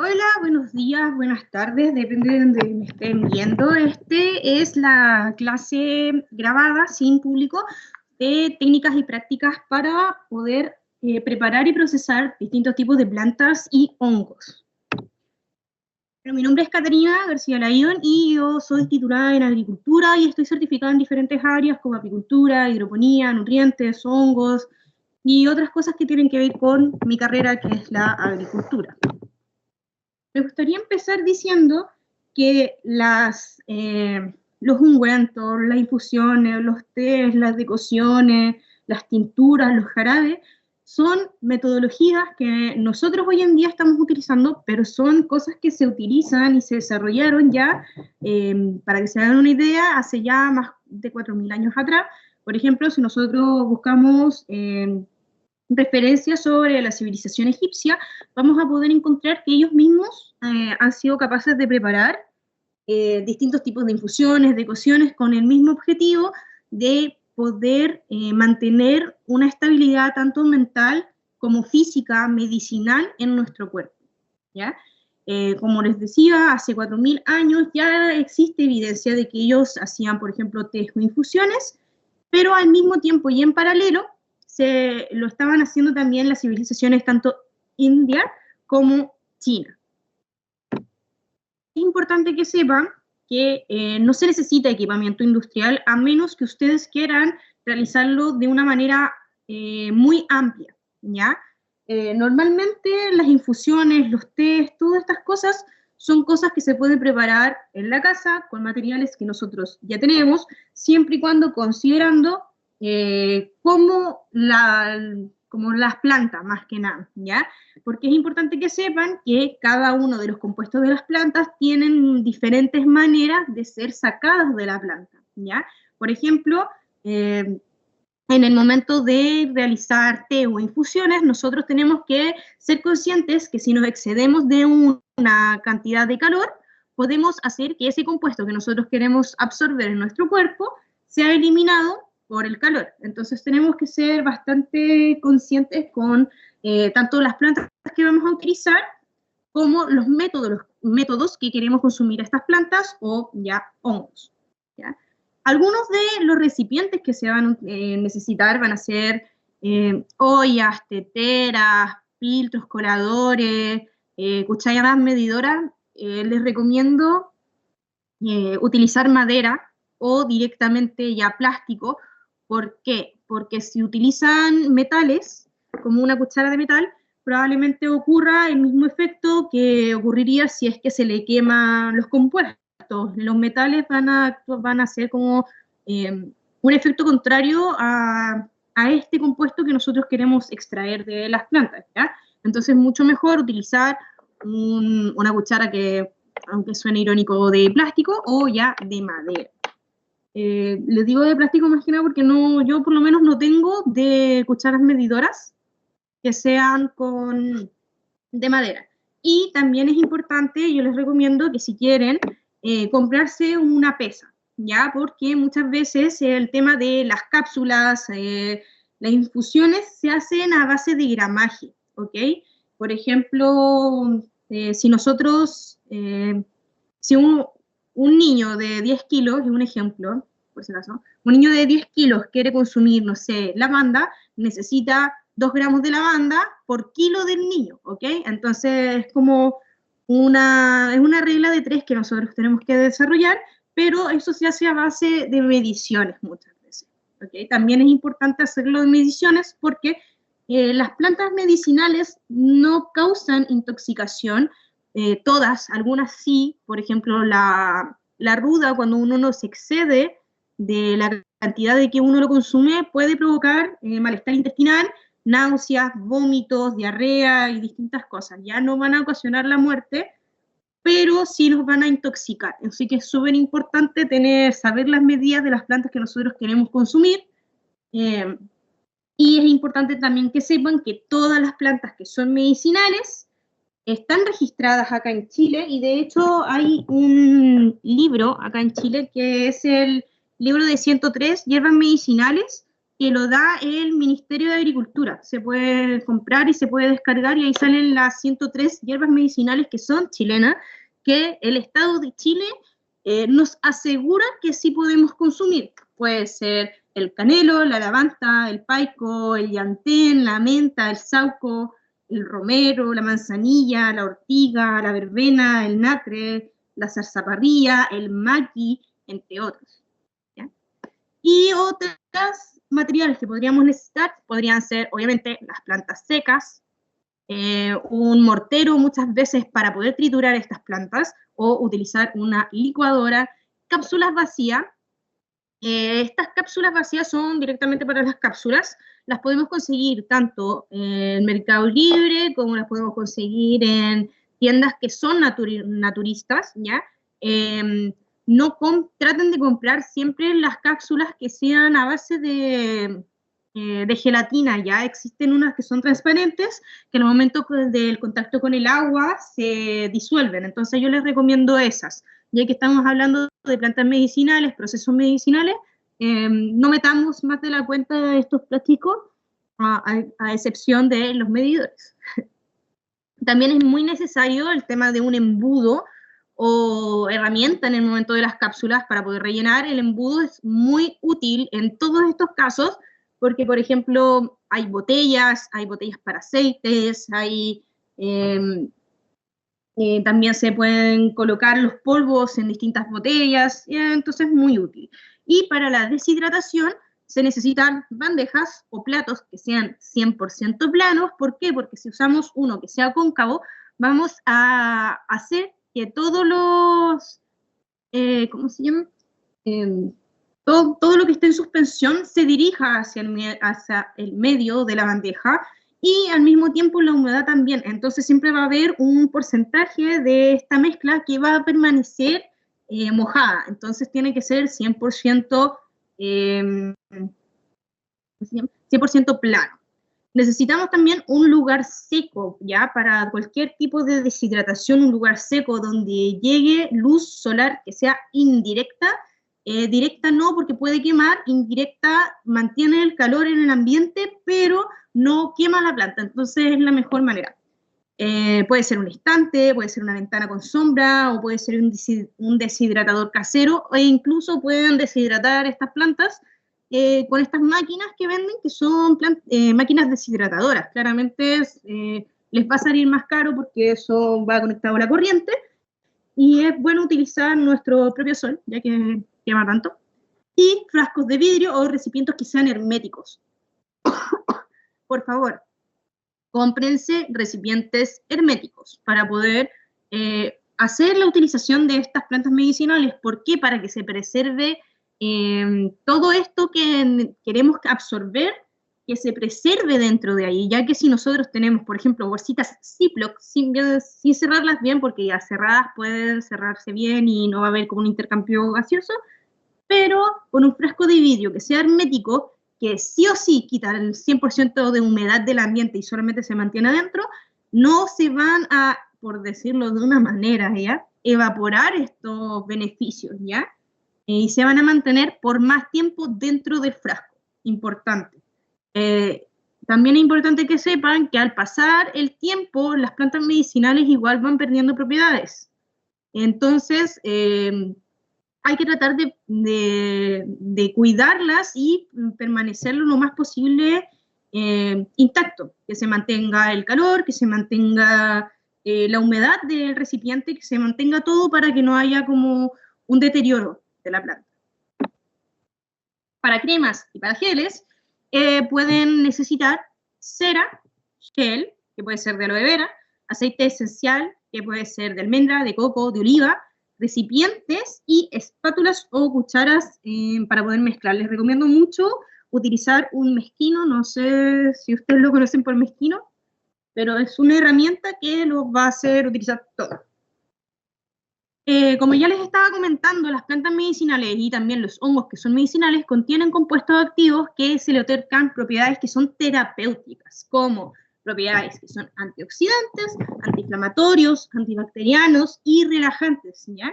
Hola, buenos días, buenas tardes, depende de donde me estén viendo. Este es la clase grabada sin público de técnicas y prácticas para poder preparar y procesar distintos tipos de plantas y hongos. Pero mi nombre es Caterina García Layón y yo soy titulada en agricultura y estoy certificada en diferentes áreas como apicultura, hidroponía, nutrientes, hongos y otras cosas que tienen que ver con mi carrera, que es la agricultura. Me gustaría empezar diciendo que los ungüentos, las infusiones, los tés, las decocciones, las tinturas, los jarabes, son metodologías que nosotros hoy en día estamos utilizando, pero son cosas que se utilizan y se desarrollaron ya, para que se hagan una idea, hace ya más de 4.000 años atrás. Por ejemplo, si nosotros buscamos referencias sobre la civilización egipcia, vamos a poder encontrar que ellos mismos han sido capaces de preparar distintos tipos de infusiones, de cocciones, con el mismo objetivo de poder mantener una estabilidad tanto mental como física, medicinal en nuestro cuerpo, ¿ya? Como les decía, hace 4.000 años ya existe evidencia de que ellos hacían, por ejemplo, tés o infusiones, pero al mismo tiempo y en paralelo lo estaban haciendo también las civilizaciones tanto India como China. Es importante que sepan que no se necesita equipamiento industrial a menos que ustedes quieran realizarlo de una manera muy amplia, ¿ya? Normalmente las infusiones, los tés, todas estas cosas son cosas que se pueden preparar en la casa con materiales que nosotros ya tenemos, siempre y cuando considerando como las plantas, más que nada, ¿ya? Porque es importante que sepan que cada uno de los compuestos de las plantas tienen diferentes maneras de ser sacadas de la planta, ¿ya? Por ejemplo, en el momento de realizar té o infusiones, nosotros tenemos que ser conscientes que si nos excedemos de una cantidad de calor, podemos hacer que ese compuesto que nosotros queremos absorber en nuestro cuerpo sea eliminado por el calor. Entonces tenemos que ser bastante conscientes con tanto las plantas que vamos a utilizar como los métodos que queremos consumir estas plantas o ya hongos, ¿ya? Algunos de los recipientes que se van a necesitar van a ser ollas, teteras, filtros, coladores, cucharas medidoras. Les recomiendo utilizar madera o directamente ya plástico. ¿Por qué? Porque si utilizan metales, como una cuchara de metal, probablemente ocurra el mismo efecto que ocurriría si es que se le queman los compuestos. Los metales van a hacer como un efecto contrario a este compuesto que nosotros queremos extraer de las plantas, ¿ya? Entonces, mucho mejor utilizar una cuchara que, aunque suene irónico, de plástico o ya de madera. Les digo de plástico más que nada porque yo por lo menos no tengo de cucharas medidoras que sean de madera. Y también es importante, yo les recomiendo que si quieren, comprarse una pesa, ¿ya? Porque muchas veces el tema de las cápsulas, las infusiones se hacen a base de gramaje, ¿ok? Por ejemplo, si nosotros, si un niño de 10 kilos, es un ejemplo, por si acaso, un niño de 10 kilos quiere consumir, no sé, lavanda, necesita 2 gramos de lavanda por kilo del niño, ¿ok? Entonces es como es una regla de 3 que nosotros tenemos que desarrollar, pero eso se hace a base de mediciones muchas veces, ¿ok? También es importante hacerlo de mediciones porque las plantas medicinales no causan intoxicación, todas, algunas sí, por ejemplo, la ruda, cuando uno no se excede de la cantidad de que uno lo consume, puede provocar malestar intestinal, náuseas, vómitos, diarrea y distintas cosas. Ya no van a ocasionar la muerte, pero sí nos van a intoxicar. Así que es súper importante saber las medidas de las plantas que nosotros queremos consumir. Y es importante también que sepan que todas las plantas que son medicinales están registradas acá en Chile y de hecho hay un libro acá en Chile que es el libro de 103 hierbas medicinales que lo da el Ministerio de Agricultura. Se puede comprar y se puede descargar, y ahí salen las 103 hierbas medicinales que son chilenas, que el Estado de Chile nos asegura que sí podemos consumir. Puede ser el canelo, la lavanda, el paico, el llantén, la menta, el sauco, el romero, la manzanilla, la ortiga, la verbena, el nacre, la zarzaparrilla, el maqui, entre otros. ¿Ya? Y otras materiales que podríamos necesitar podrían ser, obviamente, las plantas secas, un mortero muchas veces para poder triturar estas plantas, o utilizar una licuadora, cápsulas vacías. Estas cápsulas vacías son directamente para las cápsulas, las podemos conseguir tanto en Mercado Libre como las podemos conseguir en tiendas que son naturistas, ¿ya? Traten de comprar siempre las cápsulas que sean a base de gelatina. Ya existen unas que son transparentes, que en el momento del contacto con el agua se disuelven, entonces yo les recomiendo esas. Ya que estamos hablando de plantas medicinales, procesos medicinales, no metamos más de la cuenta de estos plásticos, a excepción de los medidores. También es muy necesario el tema de un embudo o herramienta en el momento de las cápsulas para poder rellenar. El embudo es muy útil en todos estos casos, porque, por ejemplo, hay botellas para aceites, también se pueden colocar los polvos en distintas botellas, entonces es muy útil. Y para la deshidratación se necesitan bandejas o platos que sean 100% planos. ¿Por qué? Porque si usamos uno que sea cóncavo, vamos a hacer que todos los, ¿cómo se llama? Todo lo que esté en suspensión se dirija hacia el medio de la bandeja, y al mismo tiempo la humedad también. Entonces siempre va a haber un porcentaje de esta mezcla que va a permanecer mojada. Entonces tiene que ser 100%, 100% plano. Necesitamos también un lugar seco, ya, para cualquier tipo de deshidratación, un lugar seco donde llegue luz solar que sea indirecta. Directa no, porque puede quemar; indirecta mantiene el calor en el ambiente, pero no quema la planta, entonces es la mejor manera. Puede ser un estante, puede ser una ventana con sombra, o puede ser un deshidratador casero, e incluso pueden deshidratar estas plantas con estas máquinas que venden, que son máquinas deshidratadoras. Claramente les va a salir más caro porque eso va conectado a la corriente, y es bueno utilizar nuestro propio sol, ya que quema tanto, y frascos de vidrio o recipientes que sean herméticos. Por favor, cómprense recipientes herméticos para poder hacer la utilización de estas plantas medicinales. ¿Por qué? Para que se preserve todo esto que queremos absorber, que se preserve dentro de ahí, ya que si nosotros tenemos, por ejemplo, bolsitas Ziploc sin cerrarlas bien, porque ya cerradas pueden cerrarse bien y no va a haber como un intercambio gaseoso, pero con un frasco de vidrio que sea hermético, que sí o sí quita el 100% de humedad del ambiente y solamente se mantiene adentro, no se van a, por decirlo de una manera, ¿ya?, evaporar estos beneficios, ¿ya? Y se van a mantener por más tiempo dentro del frasco. Importante. También es importante que sepan que al pasar el tiempo, las plantas medicinales igual van perdiendo propiedades. Entonces, hay que tratar de cuidarlas y permanecerlo lo más posible intacto, que se mantenga el calor, que se mantenga la humedad del recipiente, que se mantenga todo para que no haya como un deterioro de la planta. Para cremas y para geles, pueden necesitar cera, gel, que puede ser de aloe vera, aceite esencial, que puede ser de almendra, de coco, de oliva, recipientes y espátulas o cucharas para poder mezclar. Les recomiendo mucho utilizar un mezquino. No sé si ustedes lo conocen por mezquino, pero es una herramienta que los va a hacer utilizar todo. Como ya les estaba comentando, las plantas medicinales y también los hongos que son medicinales contienen compuestos activos que se le otorgan propiedades que son terapéuticas, como propiedades que son antioxidantes, antiinflamatorios, antibacterianos y relajantes, ¿ya?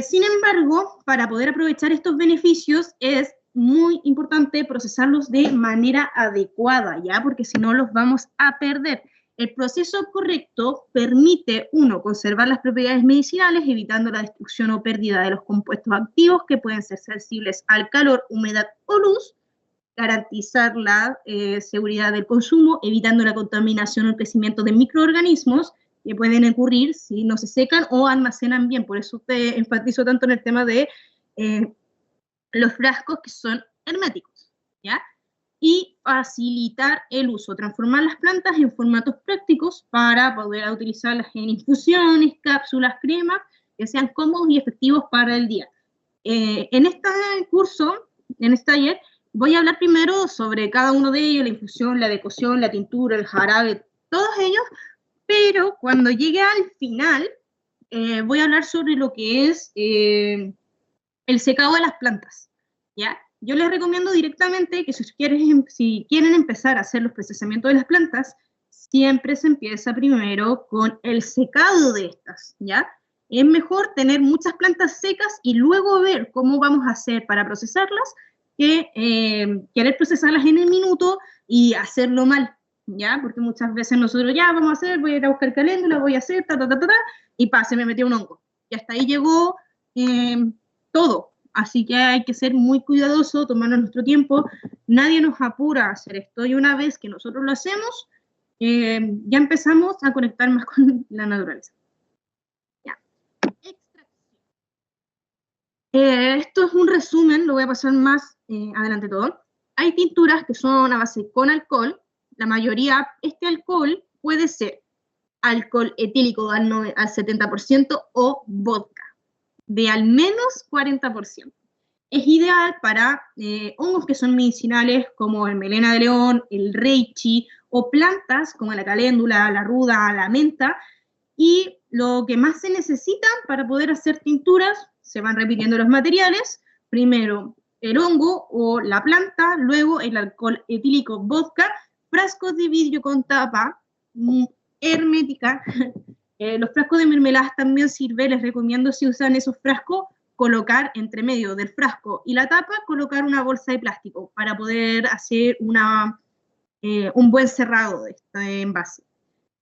Sin embargo, para poder aprovechar estos beneficios es muy importante importante procesarlos de manera adecuada, ¿ya? Porque si no los vamos a perder. El proceso correcto permite, uno, conservar las propiedades medicinales, evitando la destrucción o pérdida de los compuestos activos que pueden ser sensibles al calor, humedad o luz, garantizar la seguridad del consumo, evitando la contaminación o el crecimiento de microorganismos que pueden ocurrir si no se secan o almacenan bien. Por eso te enfatizo tanto en el tema de los frascos que son herméticos, ¿ya? Y facilitar el uso, transformar las plantas en formatos prácticos para poder utilizarlas en infusiones, cápsulas, cremas, que sean cómodos y efectivos para el día. En este curso, en este taller, voy a hablar primero sobre cada uno de ellos, la infusión, la decocción, la tintura, el jarabe, todos ellos, pero cuando llegue al final, voy a hablar sobre lo que es el secado de las plantas, ¿ya? Yo les recomiendo directamente que si quieren empezar a hacer los procesamientos de las plantas, siempre se empieza primero con el secado de estas, ¿ya? Es mejor tener muchas plantas secas y luego ver cómo vamos a hacer para procesarlas que querer procesarlas en el minuto y hacerlo mal, ¿ya? Porque muchas veces nosotros ya vamos a hacer, voy a ir a buscar caléndula, voy a hacer, y se me metió un hongo. Y hasta ahí llegó todo. Así que hay que ser muy cuidadoso, tomarnos nuestro tiempo. Nadie nos apura a hacer esto. Y una vez que nosotros lo hacemos, ya empezamos a conectar más con la naturaleza. Ya. Esto es un resumen, lo voy a pasar más adelante todo. Hay tinturas que son a base con alcohol. La mayoría, este alcohol puede ser alcohol etílico al 70% o vodka de al menos 40%. Es ideal para hongos que son medicinales como el melena de león, el reishi o plantas como la caléndula, la ruda, la menta. Y lo que más se necesitan para poder hacer tinturas, se van repitiendo los materiales. Primero el hongo o la planta, luego el alcohol etílico vodka, frascos de vidrio con tapa hermética. Los frascos de mermeladas también sirven, les recomiendo si usan esos frascos, colocar entre medio del frasco y la tapa, colocar una bolsa de plástico para poder hacer un buen cerrado de este envase.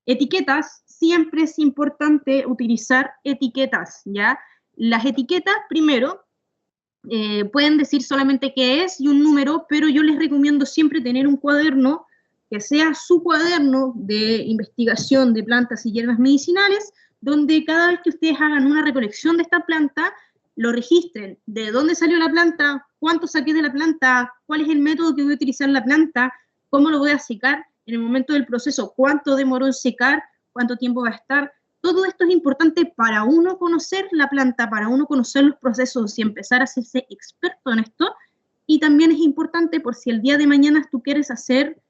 Etiquetas, siempre es importante utilizar etiquetas, ¿ya? Las etiquetas, primero, pueden decir solamente qué es y un número, pero yo les recomiendo siempre tener un cuaderno que sea su cuaderno de investigación de plantas y hierbas medicinales, donde cada vez que ustedes hagan una recolección de esta planta, lo registren, de dónde salió la planta, cuánto saqué de la planta, cuál es el método que voy a utilizar la planta, cómo lo voy a secar en el momento del proceso, cuánto demoró en secar, cuánto tiempo va a estar. Todo esto es importante para uno conocer la planta, para uno conocer los procesos y empezar a hacerse experto en esto. Y también es importante por si el día de mañana tú quieres hacer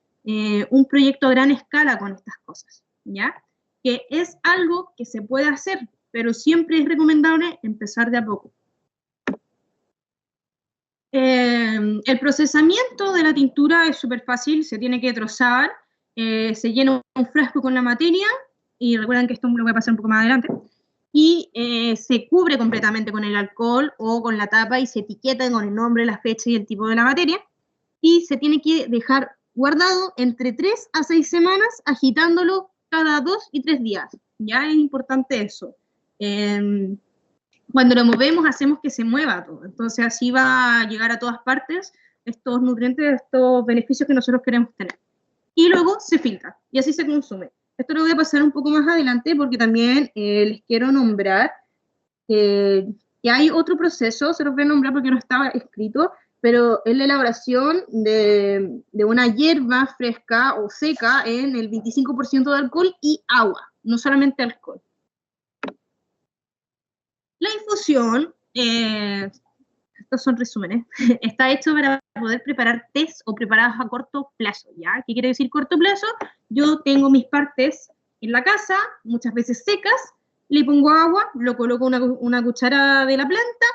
un proyecto a gran escala con estas cosas, ¿ya? Que es algo que se puede hacer, pero siempre es recomendable empezar de a poco. El procesamiento de la tintura es súper fácil, se tiene que trozar, se llena un frasco con la materia, y recuerden que esto lo voy a pasar un poco más adelante, y se cubre completamente con el alcohol o con la tapa y se etiqueta con el nombre, la fecha y el tipo de la materia, y se tiene que dejar guardado entre 3 a 6 semanas, agitándolo cada 2 y 3 días. Ya es importante eso. Cuando lo movemos, hacemos que se mueva todo. Entonces, así va a llegar a todas partes estos nutrientes, estos beneficios que nosotros queremos tener. Y luego se filtra, y así se consume. Esto lo voy a pasar un poco más adelante, porque también les quiero nombrar que hay otro proceso, se los voy a nombrar porque no estaba escrito, pero es la elaboración de una hierba fresca o seca en el 25% de alcohol y agua, no solamente alcohol. La infusión, estos son resúmenes, está hecho para poder preparar tés o preparados a corto plazo, ¿ya? ¿Qué quiere decir corto plazo? Yo tengo mis partes en la casa, muchas veces secas, le pongo agua, lo coloco una cucharada de la planta,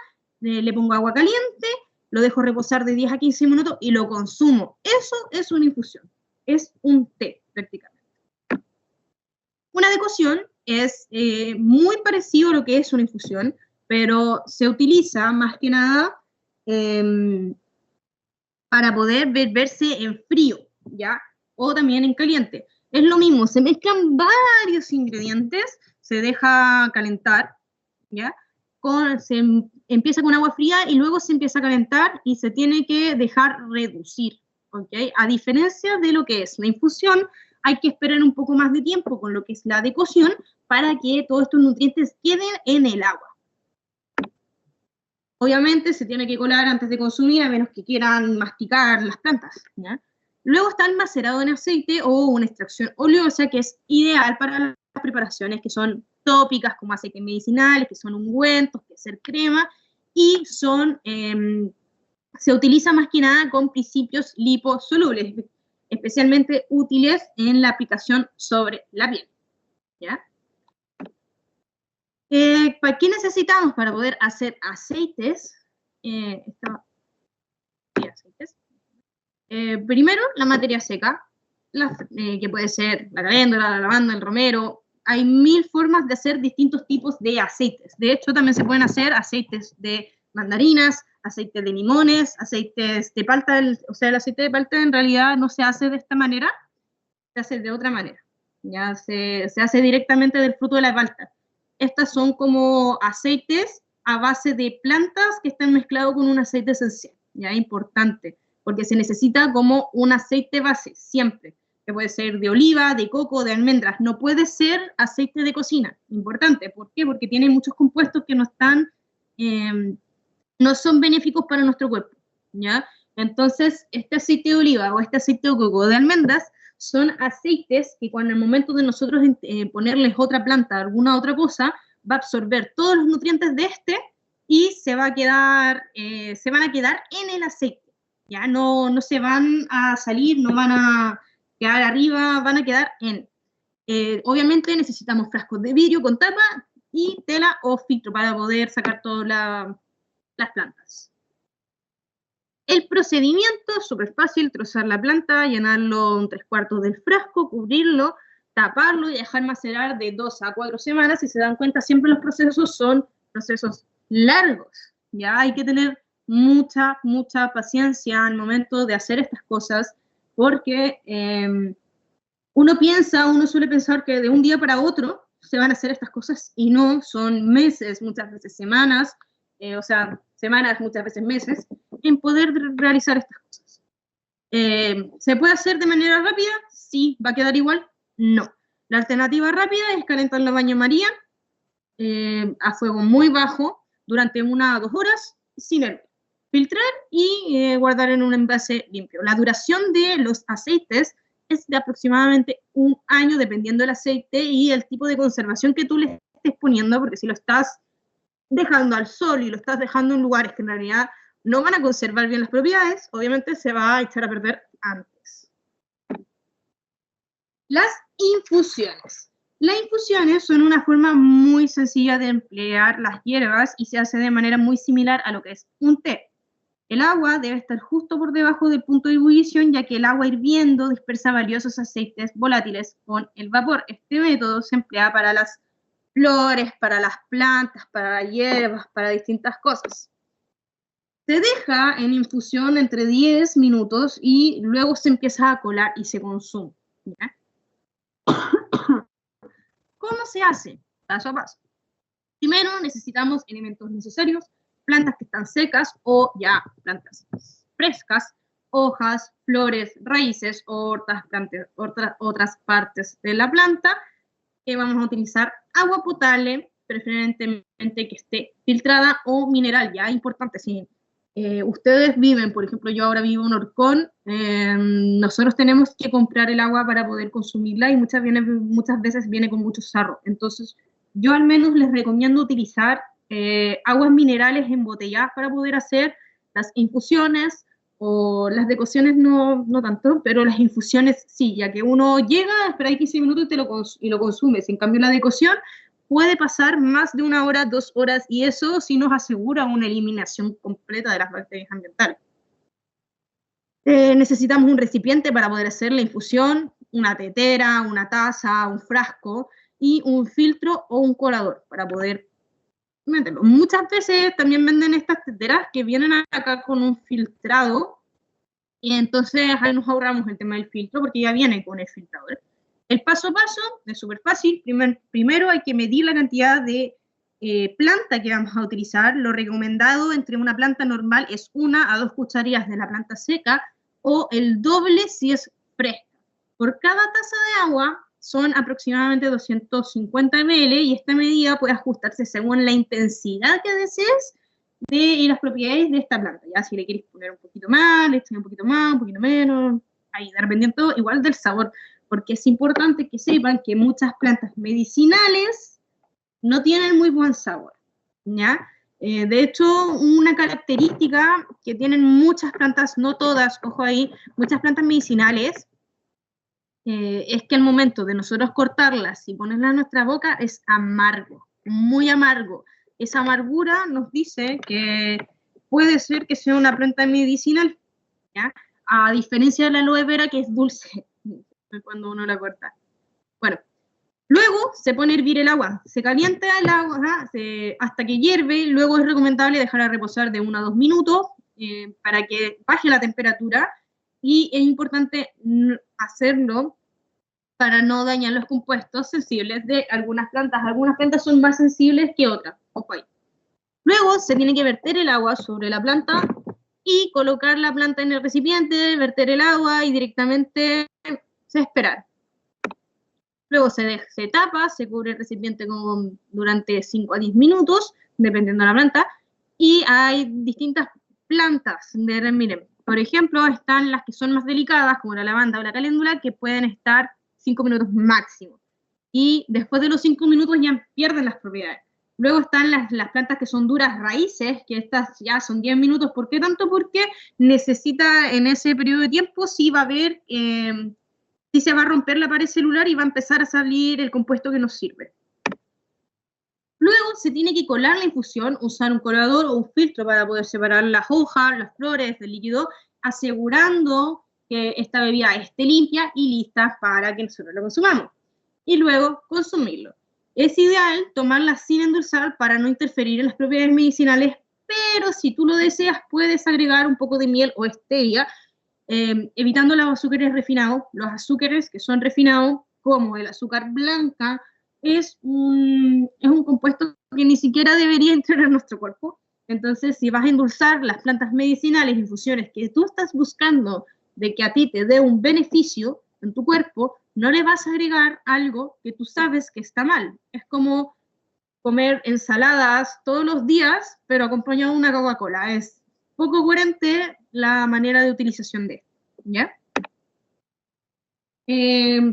le pongo agua caliente, lo dejo reposar de 10 a 15 minutos y lo consumo. Eso es una infusión, es un té prácticamente. Una decocción es muy parecido a lo que es una infusión, pero se utiliza más que nada para poder verse en frío, ¿ya? O también en caliente. Es lo mismo, se mezclan varios ingredientes, se deja calentar, ¿ya? Se empieza con agua fría y luego se empieza a calentar y se tiene que dejar reducir, ¿ok? A diferencia de lo que es la infusión, hay que esperar un poco más de tiempo con lo que es la decocción para que todos estos nutrientes queden en el agua. Obviamente se tiene que colar antes de consumir, a menos que quieran masticar las plantas, ¿ya? Luego está el macerado en aceite o una extracción oleosa, que es ideal para las preparaciones que son tópicas, como aceites medicinales, que son ungüentos, que hacer crema, y se utiliza más que nada con principios liposolubles, especialmente útiles en la aplicación sobre la piel, ¿ya? ¿Qué necesitamos para poder hacer aceites? Primero, la materia seca, que puede ser la caléndula, la lavanda, el romero. Hay 1000 formas de hacer distintos tipos de aceites. De hecho, también se pueden hacer aceites de mandarinas, aceites de limones, aceites de palta. O sea, el aceite de palta en realidad no se hace de esta manera, se hace de otra manera. Ya se hace directamente del fruto de la palta. Estas son como aceites a base de plantas que están mezclados con un aceite esencial. Ya, importante, porque se necesita como un aceite base, siempre, que puede ser de oliva, de coco, de almendras, no puede ser aceite de cocina, importante, ¿por qué? Porque tiene muchos compuestos que no son benéficos para nuestro cuerpo, ¿ya? Entonces, este aceite de oliva o este aceite de coco o de almendras son aceites que cuando en el momento de nosotros ponerles otra planta, alguna otra cosa, va a absorber todos los nutrientes de este y se van a quedar en el aceite. Ya no se van a salir, no van a quedar arriba, van a quedar en. Obviamente necesitamos frascos de vidrio con tapa y tela o filtro para poder sacar todas las plantas. El procedimiento es súper fácil: trozar la planta, llenarlo un 3/4 del frasco, cubrirlo, taparlo y dejar macerar de 2 a 4 semanas. Si se dan cuenta, siempre los procesos son procesos largos. Ya hay que tener mucha paciencia al momento de hacer estas cosas, porque uno suele pensar que de un día para otro se van a hacer estas cosas y no, son meses, muchas veces semanas, semanas, muchas veces meses, en poder realizar estas cosas. ¿Se puede hacer de manera rápida? Sí. ¿Va a quedar igual? No. La alternativa rápida es calentar la baño María a fuego muy bajo durante 1 a 2 horas sin hervir. Filtrar y guardar en un envase limpio. La duración de los aceites es de aproximadamente 1 año, dependiendo del aceite y el tipo de conservación que tú le estés poniendo, porque si lo estás dejando al sol y lo estás dejando en lugares que en realidad no van a conservar bien las propiedades, obviamente se va a echar a perder antes. Las infusiones. Las infusiones son una forma muy sencilla de emplear las hierbas y se hace de manera muy similar a lo que es un té. El agua debe estar justo por debajo del punto de ebullición, ya que el agua hirviendo dispersa valiosos aceites volátiles con el vapor. Este método se emplea para las flores, para las plantas, para las hierbas, para distintas cosas. Se deja en infusión entre 10 minutos y luego se empieza a colar y se consume, ¿ya? ¿Cómo se hace? Paso a paso. Primero necesitamos elementos necesarios: plantas que están secas o ya plantas frescas, hojas, flores, raíces o otras partes de la planta. Vamos a utilizar agua potable, preferentemente que esté filtrada o mineral. Ya importante, si ustedes viven, por ejemplo, yo ahora vivo en Orcón, nosotros tenemos que comprar el agua para poder consumirla y muchas veces viene con mucho sarro. Entonces, yo al menos les recomiendo utilizar aguas minerales embotelladas para poder hacer las infusiones, o las decocciones no tanto, pero las infusiones sí, ya que uno llega, espera 15 minutos y lo consume. En cambio, la decocción puede pasar más de 1 hora, 2 horas, y eso sí nos asegura una eliminación completa de las bacterias ambientales. Necesitamos un recipiente para poder hacer la infusión, una tetera, una taza, un frasco, y un filtro o un colador para poder meterlo. Muchas veces también venden estas teteras que vienen acá con un filtrado, Y entonces ahí nos ahorramos el tema del filtro porque ya viene con el filtrador. El paso a paso es súper fácil. Primero hay que medir la cantidad de planta que vamos a utilizar. Lo recomendado entre una planta normal es 1 a 2 cucharillas de la planta seca o el doble si es fresca. Por cada taza de agua son aproximadamente 250 ml y esta medida puede ajustarse según la intensidad que desees y las propiedades de esta planta. Ya si le quieres poner un poquito más, le echas un poquito más, un poquito menos, ahí dependiendo igual del sabor, porque es importante que sepan que muchas plantas medicinales no tienen muy buen sabor, ¿ya? De hecho, una característica que tienen muchas plantas, no todas, ojo ahí, muchas plantas medicinales, es que al momento de nosotros cortarlas y ponerlas en nuestra boca es amargo, muy amargo. Esa amargura nos dice que puede ser que sea una planta medicinal, ¿ya? A diferencia de la aloe vera, que es dulce cuando uno la corta. Bueno, luego se pone a hervir el agua, se calienta el agua hasta que hierve, luego es recomendable dejarla reposar de 1 a 2 minutos para que baje la temperatura y es importante hacerlo para no dañar los compuestos sensibles de algunas plantas. Algunas plantas son más sensibles que otras. Ojo ahí. Luego se tiene que verter el agua sobre la planta y colocar la planta en el recipiente, verter el agua y directamente esperar. Luego se tapa, se cubre el recipiente durante 5 a 10 minutos, dependiendo de la planta, y hay distintas plantas de miren, por ejemplo, están las que son más delicadas, como la lavanda o la caléndula, que pueden estar 5 minutos máximo. Y después de los 5 minutos ya pierden las propiedades. Luego están las plantas que son duras raíces, que estas ya son 10 minutos. ¿Por qué tanto? Porque necesita en ese periodo de tiempo sí va a haber, sí se va a romper la pared celular y va a empezar a salir el compuesto que nos sirve. Luego se tiene que colar la infusión, usar un colador o un filtro para poder separar las hojas, las flores del líquido, asegurando que esta bebida esté limpia y lista para que nosotros lo consumamos. Y luego consumirlo. Es ideal tomarla sin endulzar para no interferir en las propiedades medicinales, pero si tú lo deseas puedes agregar un poco de miel o stevia, evitando los azúcares refinados. Los azúcares que son refinados, como el azúcar blanca, es un compuesto que ni siquiera debería entrar en nuestro cuerpo. Entonces, si vas a endulzar las plantas medicinales, infusiones que tú estás buscando de que a ti te dé un beneficio en tu cuerpo, no le vas a agregar algo que tú sabes que está mal. Es como comer ensaladas todos los días, pero acompañado de una Coca-Cola. Es poco coherente la manera de utilización de esto, ¿ya?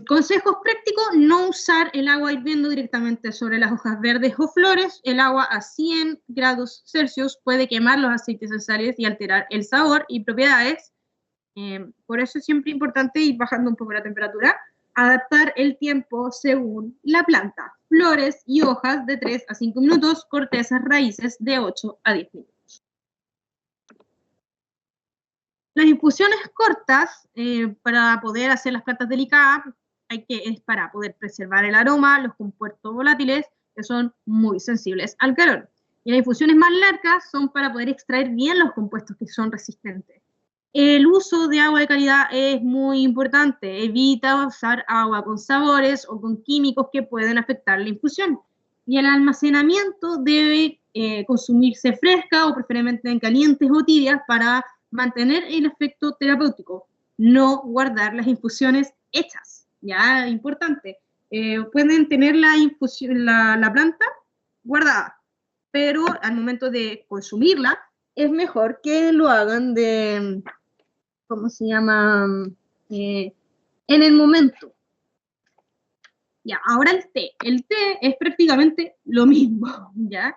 Consejos prácticos: no usar el agua hirviendo directamente sobre las hojas verdes o flores. El agua a 100 grados Celsius puede quemar los aceites esenciales y alterar el sabor y propiedades. Por eso es siempre importante ir bajando un poco la temperatura. Adaptar el tiempo según la planta. Flores y hojas de 3 a 5 minutos, cortezas, raíces de 8 a 10 minutos. Las infusiones cortas, para poder hacer las plantas delicadas, es para poder preservar el aroma, los compuestos volátiles, que son muy sensibles al calor. Y las infusiones más largas son para poder extraer bien los compuestos que son resistentes. El uso de agua de calidad es muy importante. Evita usar agua con sabores o con químicos que pueden afectar la infusión. Y el almacenamiento debe consumirse fresca o preferiblemente en calientes o tibias para mantener el efecto terapéutico. No guardar las infusiones hechas. Ya, importante. Pueden tener la planta guardada, pero al momento de consumirla es mejor que lo hagan de, ¿cómo se llama? En el momento. Ya, ahora el té. El té es prácticamente lo mismo, ¿ya?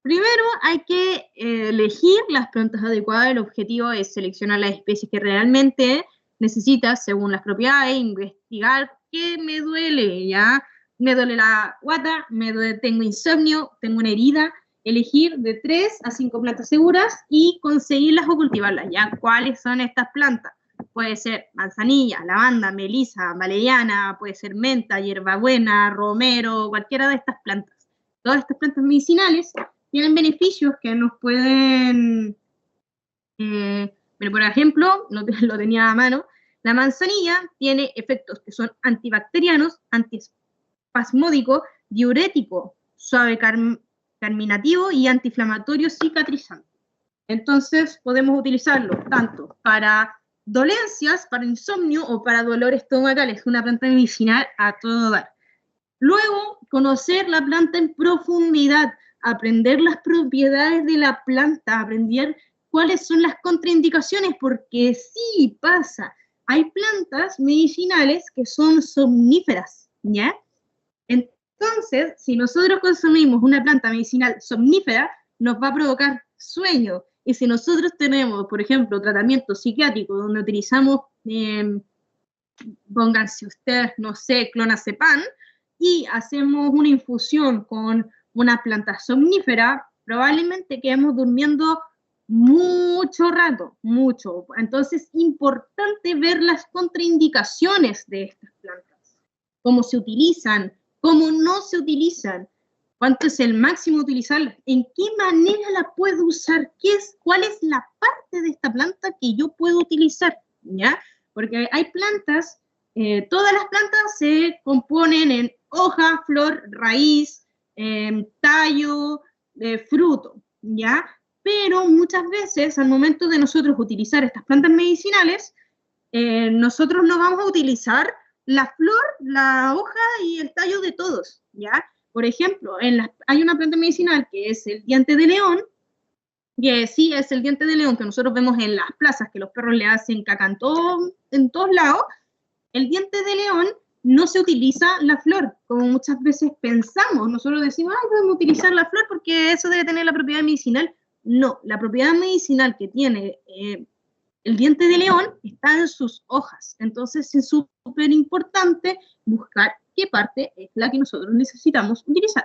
Primero hay que elegir las plantas adecuadas. El objetivo es seleccionar las especies que realmente necesitas según las propiedades, investigar qué me duele, ¿ya? Me duele la guata, tengo insomnio, tengo una herida. Elegir de 3 a 5 plantas seguras y conseguirlas o cultivarlas, ¿ya? ¿Cuáles son estas plantas? Puede ser manzanilla, lavanda, melisa, valeriana, puede ser menta, hierbabuena, romero, cualquiera de estas plantas. Todas estas plantas medicinales tienen beneficios que nos pueden Pero, por ejemplo, lo tenía a mano, la manzanilla tiene efectos que son antibacterianos, antiespasmódico, diurético, suave carminativo y antiinflamatorio cicatrizante. Entonces, podemos utilizarlo tanto para dolencias, para insomnio o para dolor estomacal. Es una planta medicinal a todo dar. Luego, conocer la planta en profundidad, aprender las propiedades de la planta, aprender cuáles son las contraindicaciones, porque sí pasa. Hay plantas medicinales que son somníferas, ¿ya? Entonces, si nosotros consumimos una planta medicinal somnífera, nos va a provocar sueño. Y si nosotros tenemos, por ejemplo, tratamiento psiquiátrico donde utilizamos, pónganse ustedes, no sé, clonazepam, y hacemos una infusión con una planta somnífera, probablemente quedemos durmiendo mucho rato, mucho. Entonces, es importante ver las contraindicaciones de estas plantas, cómo se utilizan, cómo no se utilizan, cuánto es el máximo utilizarla, en qué manera la puedo usar, cuál es la parte de esta planta que yo puedo utilizar, ¿ya? Porque hay plantas, todas las plantas se componen en hoja, flor, raíz, tallo, fruto, ¿ya? Pero muchas veces, al momento de nosotros utilizar estas plantas medicinales, nosotros no vamos a utilizar la flor, la hoja y el tallo de todos, ¿ya? Por ejemplo, hay una planta medicinal que es el diente de león, que sí es el diente de león que nosotros vemos en las plazas, que los perros le hacen caca en todos lados. El diente de león no se utiliza la flor, como muchas veces pensamos. Nosotros decimos, podemos utilizar la flor porque eso debe tener la propiedad medicinal. No, la propiedad medicinal que tiene el diente de león está en sus hojas. Entonces es súper importante buscar qué parte es la que nosotros necesitamos utilizar.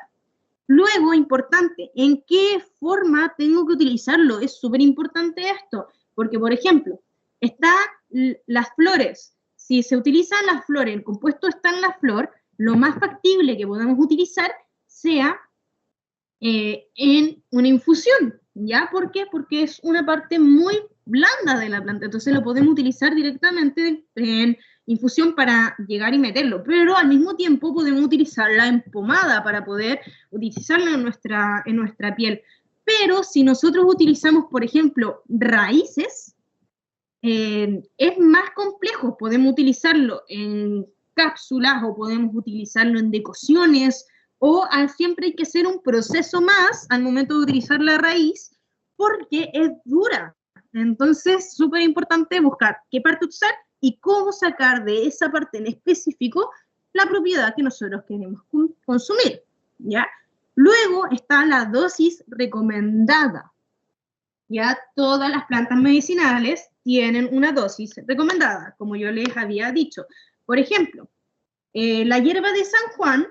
Luego, importante, ¿en qué forma tengo que utilizarlo? Es súper importante esto, porque, por ejemplo, están las flores. Si se utilizan las flores, el compuesto está en la flor, lo más factible que podamos utilizar sea en una infusión, ¿ya? ¿Por qué? Porque es una parte muy blanda de la planta, entonces lo podemos utilizar directamente en infusión para llegar y meterlo, pero al mismo tiempo podemos utilizarla en pomada para poder utilizarla en nuestra piel. Pero si nosotros utilizamos, por ejemplo, raíces, es más complejo. Podemos utilizarlo en cápsulas o podemos utilizarlo en decocciones, o siempre hay que hacer un proceso más al momento de utilizar la raíz porque es dura. Entonces, súper importante buscar qué parte usar y cómo sacar de esa parte en específico la propiedad que nosotros queremos consumir, ¿ya? Luego está la dosis recomendada. Ya todas las plantas medicinales tienen una dosis recomendada, como yo les había dicho. Por ejemplo, la hierba de San Juan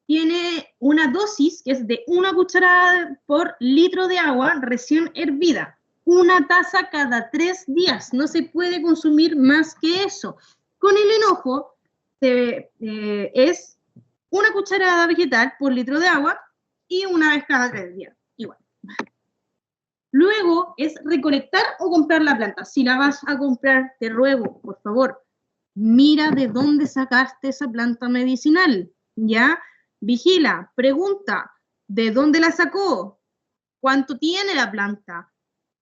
tiene una dosis que es de 1 cucharada por litro de agua recién hervida. 1 taza cada 3 días. No se puede consumir más que eso. Con el hinojo es 1 cucharada vegetal por litro de agua y 1 vez cada 3 días. Igual. Luego es recolectar o comprar la planta. Si la vas a comprar, te ruego, por favor, mira de dónde sacaste esa planta medicinal, ¿ya? Vigila, pregunta, ¿de dónde la sacó? ¿Cuánto tiene la planta?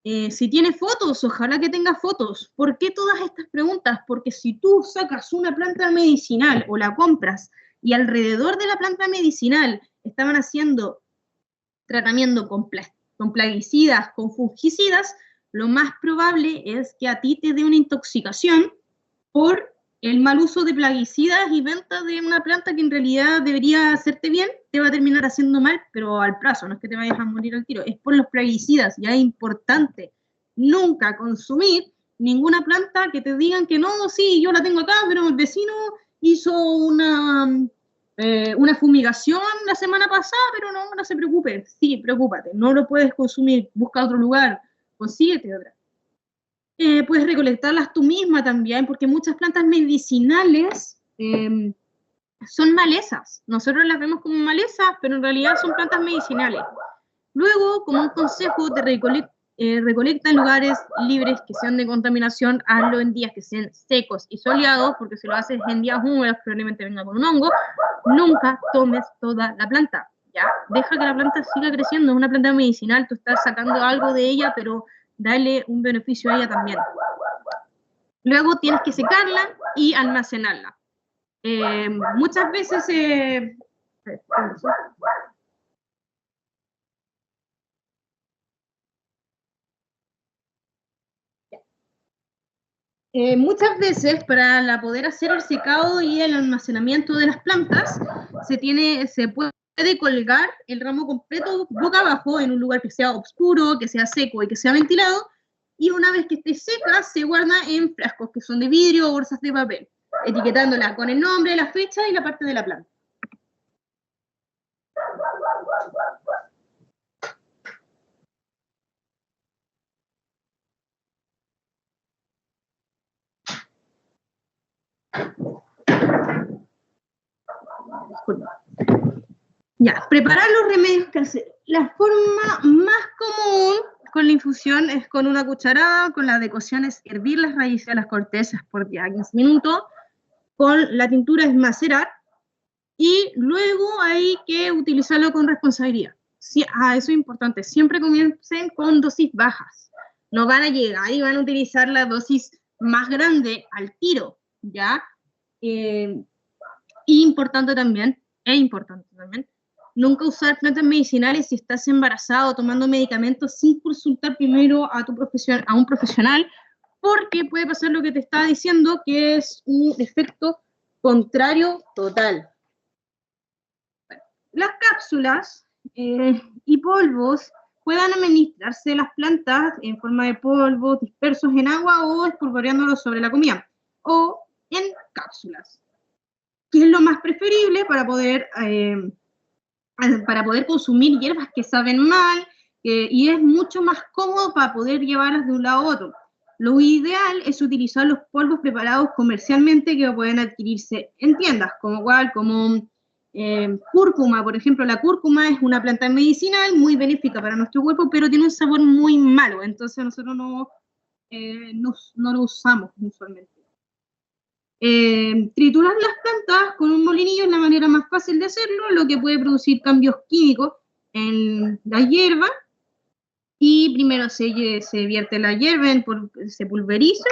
Si tiene fotos, ojalá que tenga fotos. ¿Por qué todas estas preguntas? Porque si tú sacas una planta medicinal o la compras y alrededor de la planta medicinal estaban haciendo tratamiento con plaguicidas, con fungicidas, lo más probable es que a ti te dé una intoxicación por el mal uso de plaguicidas y venta de una planta que en realidad debería hacerte bien, te va a terminar haciendo mal, pero al plazo, no es que te vayas a morir al tiro, es por los plaguicidas. Ya es importante nunca consumir ninguna planta que te digan que no, sí, yo la tengo acá, pero el vecino hizo una fumigación la semana pasada, pero no se preocupe, sí, preocúpate, no lo puedes consumir, busca otro lugar, consíguete otra. Puedes recolectarlas tú misma también, porque muchas plantas medicinales son malezas. Nosotros las vemos como malezas, pero en realidad son plantas medicinales. Luego, como un consejo, recolecta en lugares libres que sean de contaminación, hazlo en días que sean secos y soleados, porque si lo haces en días húmedos probablemente venga con un hongo. Nunca tomes toda la planta, ¿ya? Deja que la planta siga creciendo, es una planta medicinal, tú estás sacando algo de ella, pero dale un beneficio a ella también. Luego tienes que secarla y almacenarla. Muchas veces... muchas veces para poder hacer el secado y el almacenamiento de las plantas se puede colgar el ramo completo boca abajo en un lugar que sea oscuro, que sea seco y que sea ventilado, y una vez que esté seca se guarda en frascos que son de vidrio o bolsas de papel, etiquetándola con el nombre, la fecha y la parte de la planta. Ya, preparar los remedios caseros. La forma más común con la infusión es con una cucharada, con la decocción es hervir las raíces de las cortezas por 10 a 15 minutos, con la tintura es macerar, y luego hay que utilizarlo con responsabilidad. Sí, eso es importante, siempre comiencen con dosis bajas. No van a llegar y van a utilizar la dosis más grande al tiro, ¿ya? Importante también, nunca usar plantas medicinales si estás embarazado o tomando medicamentos sin consultar primero a un profesional, porque puede pasar lo que te estaba diciendo, que es un efecto contrario total. Bueno, las cápsulas y polvos puedan administrarse las plantas en forma de polvos dispersos en agua o espolvoreándolos sobre la comida, o en cápsulas, que es lo más preferible para poder consumir hierbas que saben mal, y es mucho más cómodo para poder llevarlas de un lado a otro. Lo ideal es utilizar los polvos preparados comercialmente que pueden adquirirse en tiendas, como cúrcuma, por ejemplo. La cúrcuma es una planta medicinal muy benéfica para nuestro cuerpo, pero tiene un sabor muy malo, entonces nosotros no lo usamos usualmente. Triturar las plantas con un molinillo es la manera más fácil de hacerlo, lo que puede producir cambios químicos en la hierba, y primero se vierte la hierba, se pulveriza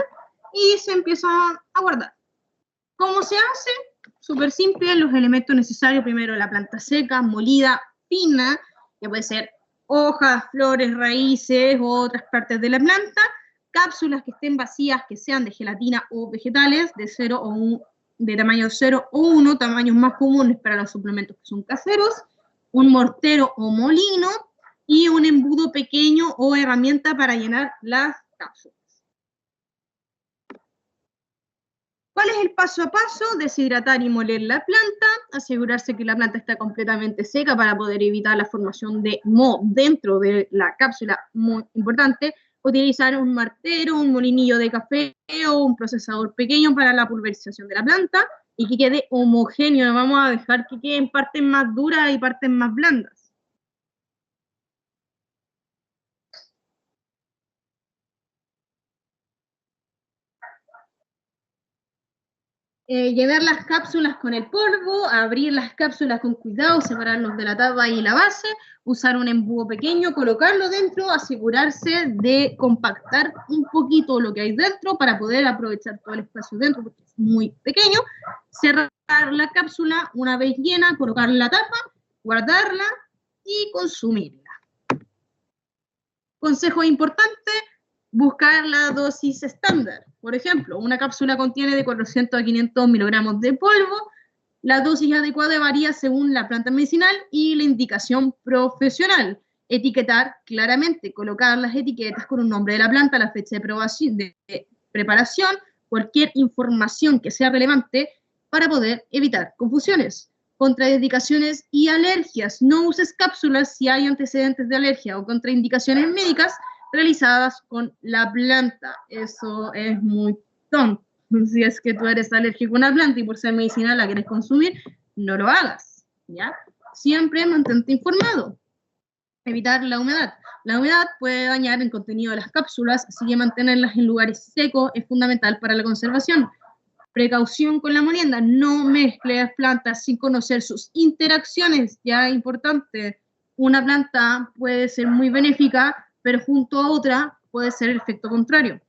y se empieza a guardar. ¿Cómo se hace? Súper simple, los elementos necesarios: primero la planta seca, molida, fina, que puede ser hojas, flores, raíces o otras partes de la planta, cápsulas que estén vacías, que sean de gelatina o vegetales, de tamaño 0 o 1, tamaños más comunes para los suplementos que son caseros, un mortero o molino, y un embudo pequeño o herramienta para llenar las cápsulas. ¿Cuál es el paso a paso? Deshidratar y moler la planta, asegurarse que la planta está completamente seca para poder evitar la formación de moho dentro de la cápsula, muy importante. Utilizar un martero, un molinillo de café o un procesador pequeño para la pulverización de la planta y que quede homogéneo. No vamos a dejar que queden partes más duras y partes más blandas. Llenar las cápsulas con el polvo, abrir las cápsulas con cuidado, separarlos de la tapa y la base, usar un embudo pequeño, colocarlo dentro, asegurarse de compactar un poquito lo que hay dentro para poder aprovechar todo el espacio dentro, porque es muy pequeño, cerrar la cápsula una vez llena, colocar la tapa, guardarla y consumirla. Consejo importante: buscar la dosis estándar. Por ejemplo, una cápsula contiene de 400 a 500 miligramos de polvo. La dosis adecuada varía según la planta medicinal y la indicación profesional. Etiquetar claramente, colocar las etiquetas con un nombre de la planta, la fecha de preparación, cualquier información que sea relevante para poder evitar confusiones. Contraindicaciones y alergias. No uses cápsulas si hay antecedentes de alergia o contraindicaciones médicas realizadas con la planta. Eso es muy tonto. Si es que tú eres alérgico a una planta y por ser medicinal la quieres consumir, no lo hagas, ¿ya? Siempre mantente informado. Evitar la humedad. La humedad puede dañar el contenido de las cápsulas, así que mantenerlas en lugares secos es fundamental para la conservación. Precaución con la molienda, no mezcle las plantas sin conocer sus interacciones, ya es importante. Una planta puede ser muy benéfica, pero junto a otra puede ser el efecto contrario.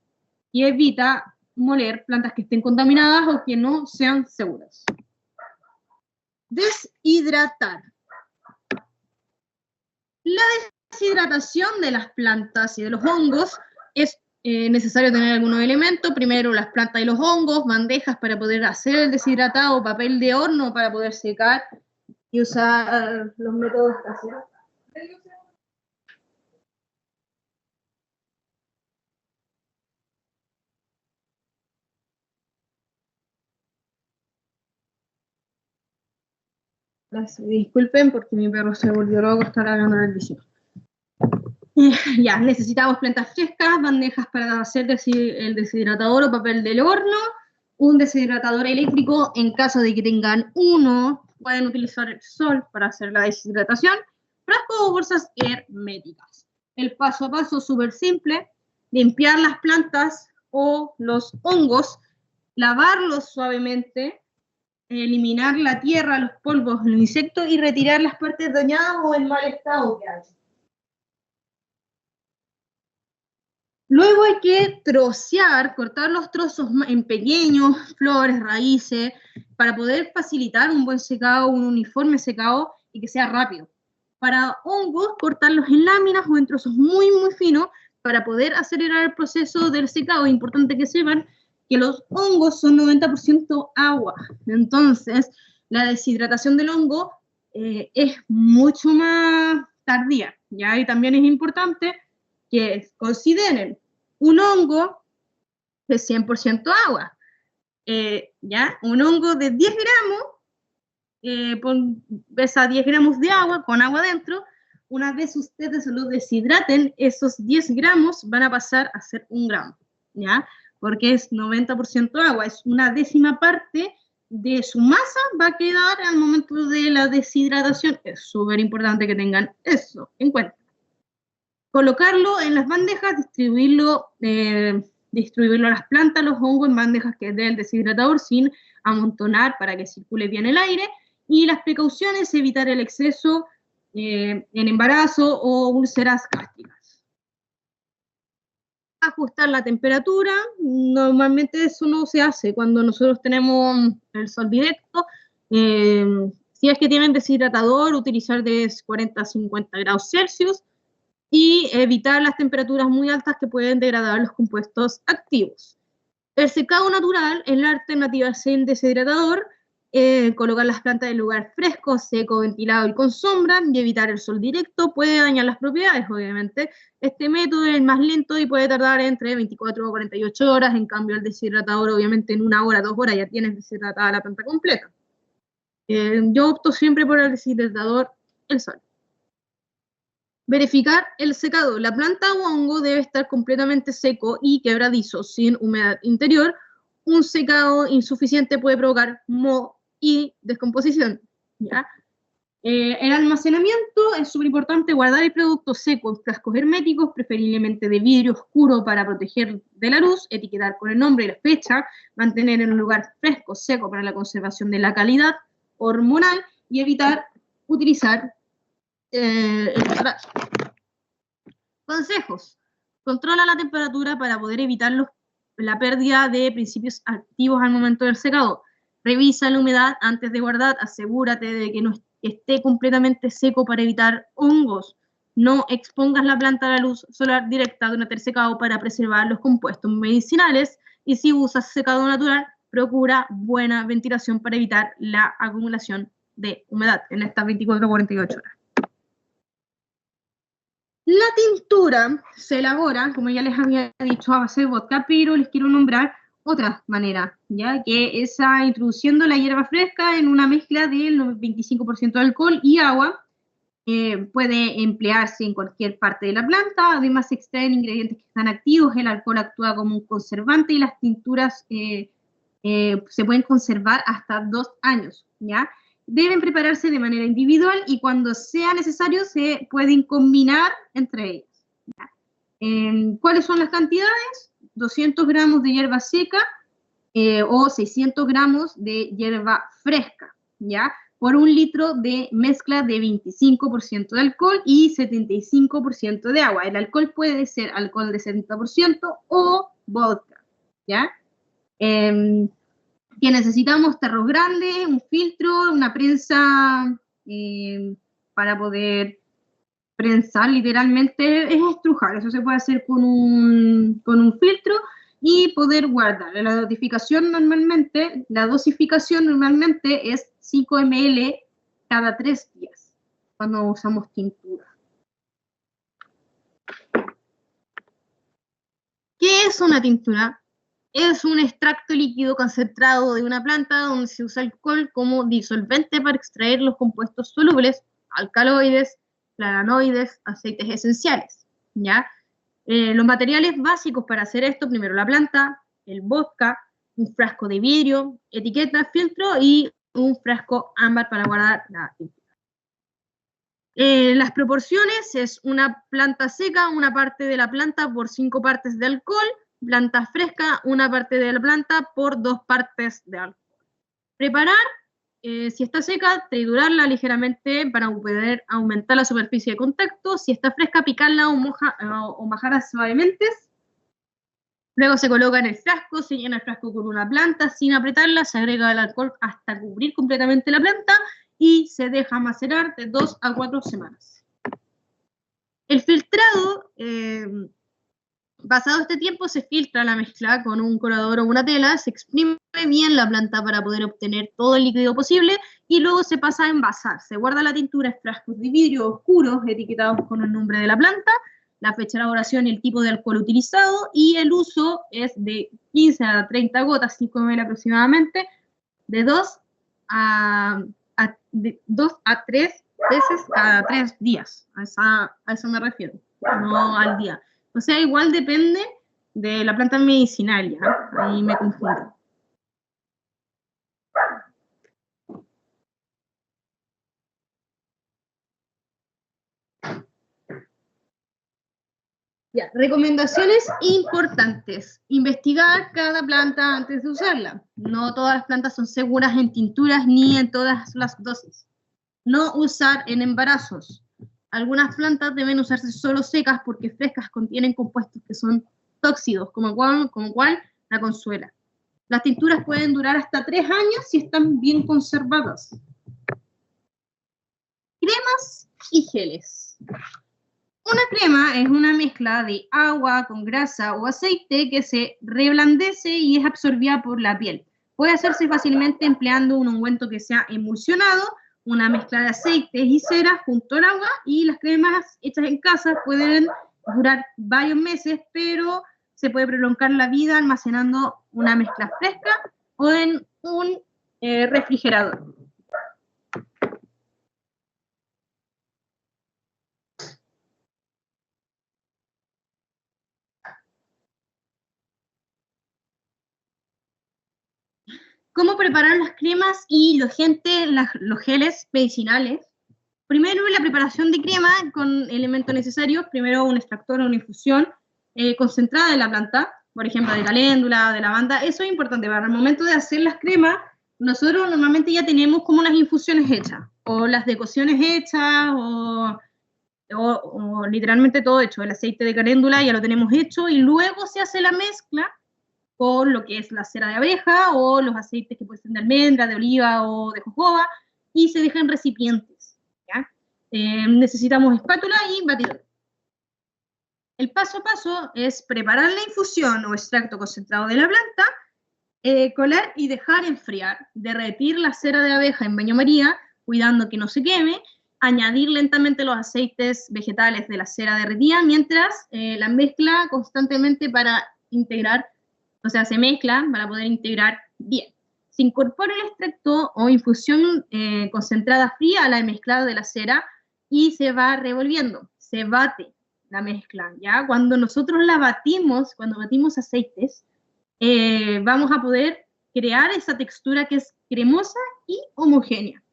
Y evita moler plantas que estén contaminadas o que no sean seguras. Deshidratar. La deshidratación de las plantas y de los hongos es necesario tener algunos elementos. Primero, las plantas y los hongos, bandejas para poder hacer el deshidratado, papel de horno para poder secar y usar los métodos caseros. Disculpen porque mi perro se volvió loco, está largando el vicio. Ya, necesitamos plantas frescas, bandejas para hacer el deshidratador o papel del horno, un deshidratador eléctrico en caso de que tengan uno, pueden utilizar el sol para hacer la deshidratación, frascos o bolsas herméticas. El paso a paso súper simple, limpiar las plantas o los hongos, lavarlos suavemente, eliminar la tierra, los polvos, los insectos y retirar las partes dañadas o en mal estado que hay. Luego hay que trocear, cortar los trozos en pequeños, flores, raíces, para poder facilitar un buen secado, un uniforme secado y que sea rápido. Para hongos, cortarlos en láminas o en trozos muy, muy finos para poder acelerar el proceso del secado. Es importante que sepan que los hongos son 90% agua. Entonces, la deshidratación del hongo es mucho más tardía, ¿ya? Y también es importante que consideren un hongo de 100% agua. ¿Ya? Un hongo de 10 gramos pesa 10 gramos de agua con agua dentro. Una vez ustedes lo deshidraten, esos 10 gramos van a pasar a ser 1 gramo, ¿ya? Porque es 90% agua, es una décima parte de su masa va a quedar al momento de la deshidratación. Es súper importante que tengan eso en cuenta. Colocarlo en las bandejas, distribuirlo a las plantas, los hongos en bandejas que dé el deshidratador sin amontonar para que circule bien el aire. Y las precauciones, evitar el exceso en embarazo o úlceras gástricas. Ajustar la temperatura, normalmente eso no se hace cuando nosotros tenemos el sol directo. Si es que tienen deshidratador, utilizar de 40 a 50 grados Celsius. Y evitar las temperaturas muy altas que pueden degradar los compuestos activos. El secado natural es la alternativa sin deshidratador, colocar las plantas en lugar fresco, seco, ventilado y con sombra, y evitar el sol directo puede dañar las propiedades, obviamente. Este método es más lento y puede tardar entre 24 o 48 horas, en cambio el deshidratador obviamente en 1 hora, 2 horas ya tienes deshidratada la planta completa. Yo opto siempre por el deshidratador, el sol. Verificar el secado. La planta o hongo debe estar completamente seco y quebradizo, sin humedad interior. Un secado insuficiente puede provocar moho y descomposición, ¿ya? El almacenamiento es súper importante, guardar el producto seco en frascos herméticos, preferiblemente de vidrio oscuro para proteger de la luz, etiquetar con el nombre y la fecha, mantener en un lugar fresco, seco para la conservación de la calidad hormonal y evitar utilizar consejos. Controla la temperatura para poder evitar la pérdida de principios activos al momento del secado. Revisa la humedad antes de guardar. Asegúrate de que no esté completamente seco para evitar hongos. No expongas la planta a la luz solar directa durante el secado para preservar los compuestos medicinales. Y si usas secado natural, procura buena ventilación para evitar la acumulación de humedad en estas 24 o 48 horas. La tintura se elabora, como ya les había dicho, a base de vodka, pero les quiero nombrar otra manera, ya que es introduciendo la hierba fresca en una mezcla del 25% de alcohol y agua. Puede emplearse en cualquier parte de la planta. Además se extraen ingredientes que están activos. El alcohol actúa como un conservante y las tinturas se pueden conservar hasta 2 años, ¿ya? deben prepararse de manera individual y cuando sea necesario se pueden combinar entre ellas. ¿Cuáles son las cantidades? 200 gramos de hierba seca o 600 gramos de hierba fresca, ¿ya? Por un litro de mezcla de 25% de alcohol y 75% de agua. El alcohol puede ser alcohol de 70% o vodka, ¿ya? Que necesitamos tarros grandes, un filtro, una prensa para poder prensar, literalmente es estrujar, eso se puede hacer con un filtro y poder guardar. La dosificación normalmente es 5 ml cada 3 días, cuando usamos tintura. ¿Qué es una tintura? Es un extracto líquido concentrado de una planta donde se usa alcohol como disolvente para extraer los compuestos solubles, alcaloides, flavonoides, aceites esenciales, ¿ya? Los materiales básicos para hacer esto, primero la planta, el vodka, un frasco de vidrio, etiqueta, filtro y un frasco ámbar para guardar la tintura. Las proporciones es una planta seca, una parte de la planta por 5 partes de alcohol, planta fresca, una parte de la planta por 2 partes de alcohol. Preparar, si está seca, triturarla ligeramente para poder aumentar la superficie de contacto. Si está fresca, picarla o majarla suavemente. Luego se coloca en el frasco, se llena el frasco con una planta sin apretarla, se agrega el alcohol hasta cubrir completamente la planta y se deja macerar de 2 a 4 semanas. El filtrado, pasado este tiempo, se filtra la mezcla con un colador o una tela, se exprime bien la planta para poder obtener todo el líquido posible y luego se pasa a envasar. Se guarda la tintura en frascos de vidrio oscuros etiquetados con el nombre de la planta, la fecha de elaboración y el tipo de alcohol utilizado, y el uso es de 15 a 30 gotas, 5 ml aproximadamente, de 2 a 3 veces cada 3 días. A eso me refiero, no al día. O sea, igual depende de la planta medicinal, ¿ya? Ahí me confundo. Ya, recomendaciones importantes. Investigar cada planta antes de usarla. No todas las plantas son seguras en tinturas ni en todas las dosis. No usar en embarazos. Algunas plantas deben usarse solo secas porque frescas contienen compuestos que son tóxicos, como cual la consuela. Las tinturas pueden durar hasta 3 años si están bien conservadas. Cremas y geles. Una crema es una mezcla de agua con grasa o aceite que se reblandece y es absorbida por la piel. Puede hacerse fácilmente empleando un ungüento que sea emulsionado, una mezcla de aceites y cera junto al agua, y las cremas hechas en casa pueden durar varios meses, pero se puede prolongar la vida almacenando una mezcla fresca o en un refrigerador. ¿Cómo preparar las cremas y los geles medicinales? Primero, la preparación de crema con elementos necesarios. Primero, un extractor o una infusión concentrada de la planta, por ejemplo, de caléndula, de lavanda. Eso es importante. Para el momento de hacer las cremas, nosotros normalmente ya tenemos como unas infusiones hechas, o las decocciones hechas, o literalmente todo hecho. El aceite de caléndula ya lo tenemos hecho, y luego se hace la mezcla con lo que es la cera de abeja o los aceites que pueden ser de almendra, de oliva o de jojoba, y se dejan recipientes, ¿ya? Necesitamos espátula y batidor. El paso a paso es preparar la infusión o extracto concentrado de la planta, colar y dejar enfriar, derretir la cera de abeja en baño María, cuidando que no se queme, añadir lentamente los aceites vegetales de la cera derretida, mientras la mezcla constantemente para integrar. O sea, se mezcla para poder integrar bien. Se incorpora el extracto o infusión concentrada fría a la mezclada de la cera y se va revolviendo. Se bate la mezcla, ¿ya? Cuando nosotros la batimos, cuando batimos aceites, vamos a poder crear esa textura que es cremosa y homogénea.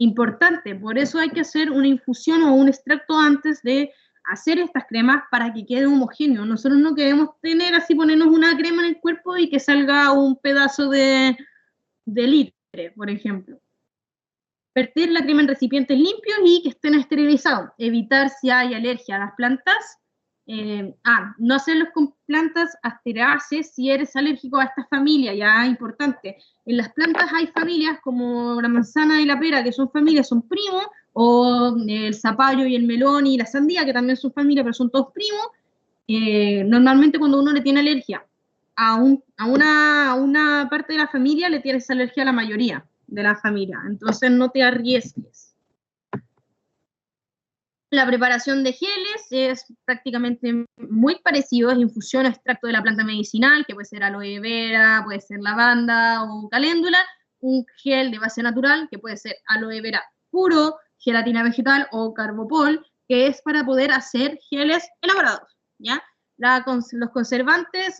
Importante, por eso hay que hacer una infusión o un extracto antes de hacer estas cremas para que quede homogéneo. Nosotros no queremos tener así, ponernos una crema en el cuerpo y que salga un pedazo de litre, por ejemplo. Verter la crema en recipientes limpios y que estén esterilizados. Evitar si hay alergia a las plantas. No hacerlos con plantas asteraceae si eres alérgico a esta familia, ya importante. En las plantas hay familias como la manzana y la pera, que son familias, son primos, o el zapallo y el melón y la sandía, que también son familia, pero son todos primos. Normalmente cuando uno le tiene alergia a una parte de la familia, le tienes alergia a la mayoría de la familia, entonces no te arriesgues. La preparación de geles es prácticamente muy parecido, es infusión o extracto de la planta medicinal, que puede ser aloe vera, puede ser lavanda o caléndula, un gel de base natural, que puede ser aloe vera puro, gelatina vegetal o carbopol, que es para poder hacer geles elaborados, ¿ya? Los conservantes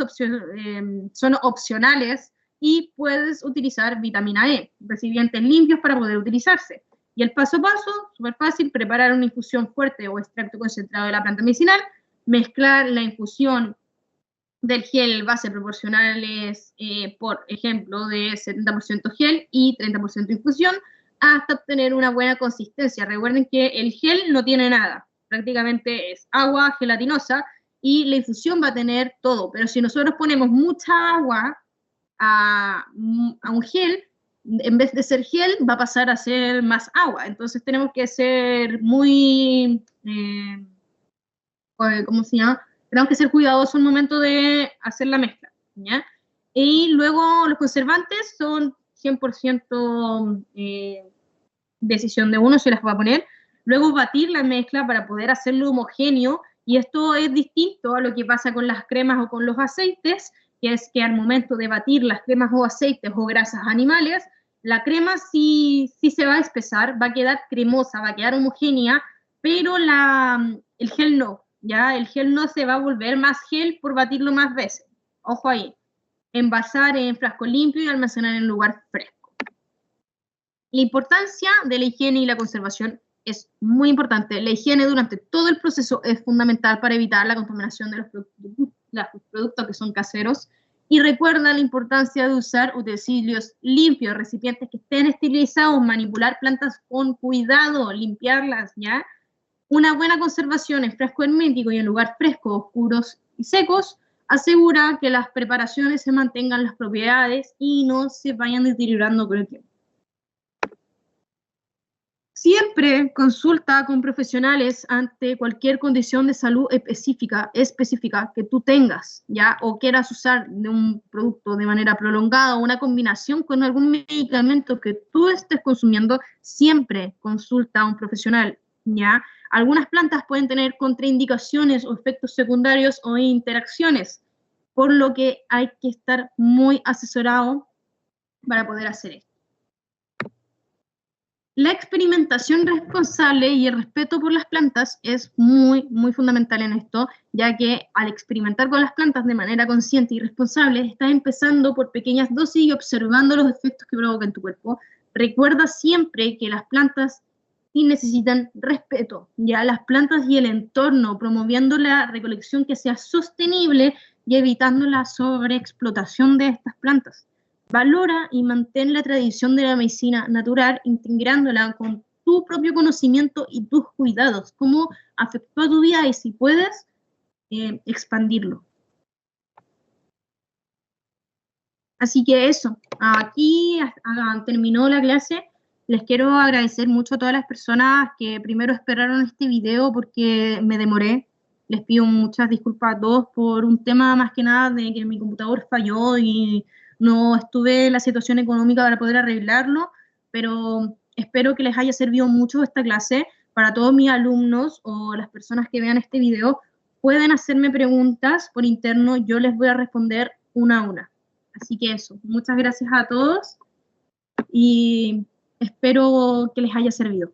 son opcionales y puedes utilizar vitamina E, recipientes limpios para poder utilizarse. Y el paso a paso, súper fácil, preparar una infusión fuerte o extracto concentrado de la planta medicinal, mezclar la infusión del gel base proporcionales, por ejemplo, de 70% gel y 30% infusión, hasta obtener una buena consistencia. Recuerden que el gel no tiene nada, prácticamente es agua gelatinosa y la infusión va a tener todo, pero si nosotros ponemos mucha agua a un gel, en vez de ser gel, va a pasar a ser más agua. Entonces tenemos que ser muy, ¿cómo se llama? Tenemos que ser cuidadosos al momento de hacer la mezcla, ¿ya? Y luego los conservantes son 100% decisión de uno, se las va a poner. Luego batir la mezcla para poder hacerlo homogéneo, y esto es distinto a lo que pasa con las cremas o con los aceites, que es que al momento de batir las cremas o aceites o grasas animales, la crema sí se va a espesar, va a quedar cremosa, va a quedar homogénea, pero el gel no, ¿ya? El gel no se va a volver más gel por batirlo más veces. Ojo ahí. Envasar en frasco limpio y almacenar en lugar fresco. La importancia de la higiene y la conservación es muy importante. La higiene durante todo el proceso es fundamental para evitar la contaminación de los productos que son caseros. Y recuerda la importancia de usar utensilios limpios, recipientes que estén esterilizados, manipular plantas con cuidado, limpiarlas, ¿ya? Una buena conservación en frasco hermético y en lugar fresco, oscuros y secos asegura que las preparaciones se mantengan las propiedades y no se vayan deteriorando con el tiempo. Siempre consulta con profesionales ante cualquier condición de salud específica que tú tengas, ¿ya? O quieras usar de un producto de manera prolongada o una combinación con algún medicamento que tú estés consumiendo, siempre consulta a un profesional, ¿ya? Algunas plantas pueden tener contraindicaciones o efectos secundarios o interacciones, por lo que hay que estar muy asesorado para poder hacer esto. La experimentación responsable y el respeto por las plantas es muy, muy fundamental en esto, ya que al experimentar con las plantas de manera consciente y responsable, estás empezando por pequeñas dosis y observando los efectos que provoca en tu cuerpo. Recuerda siempre que las plantas sí necesitan respeto, ya las plantas y el entorno, promoviendo la recolección que sea sostenible y evitando la sobreexplotación de estas plantas. Valora y mantén la tradición de la medicina natural, integrándola con tu propio conocimiento y tus cuidados, cómo afectó a tu vida y si puedes, expandirlo. Así que eso, aquí terminó la clase. Les quiero agradecer mucho a todas las personas que primero esperaron este video porque me demoré. Les pido muchas disculpas a todos por un tema más que nada de que mi computador falló y no estuve en la situación económica para poder arreglarlo, pero espero que les haya servido mucho esta clase. Para todos mis alumnos o las personas que vean este video, pueden hacerme preguntas por interno, yo les voy a responder una a una. Así que eso, muchas gracias a todos y espero que les haya servido.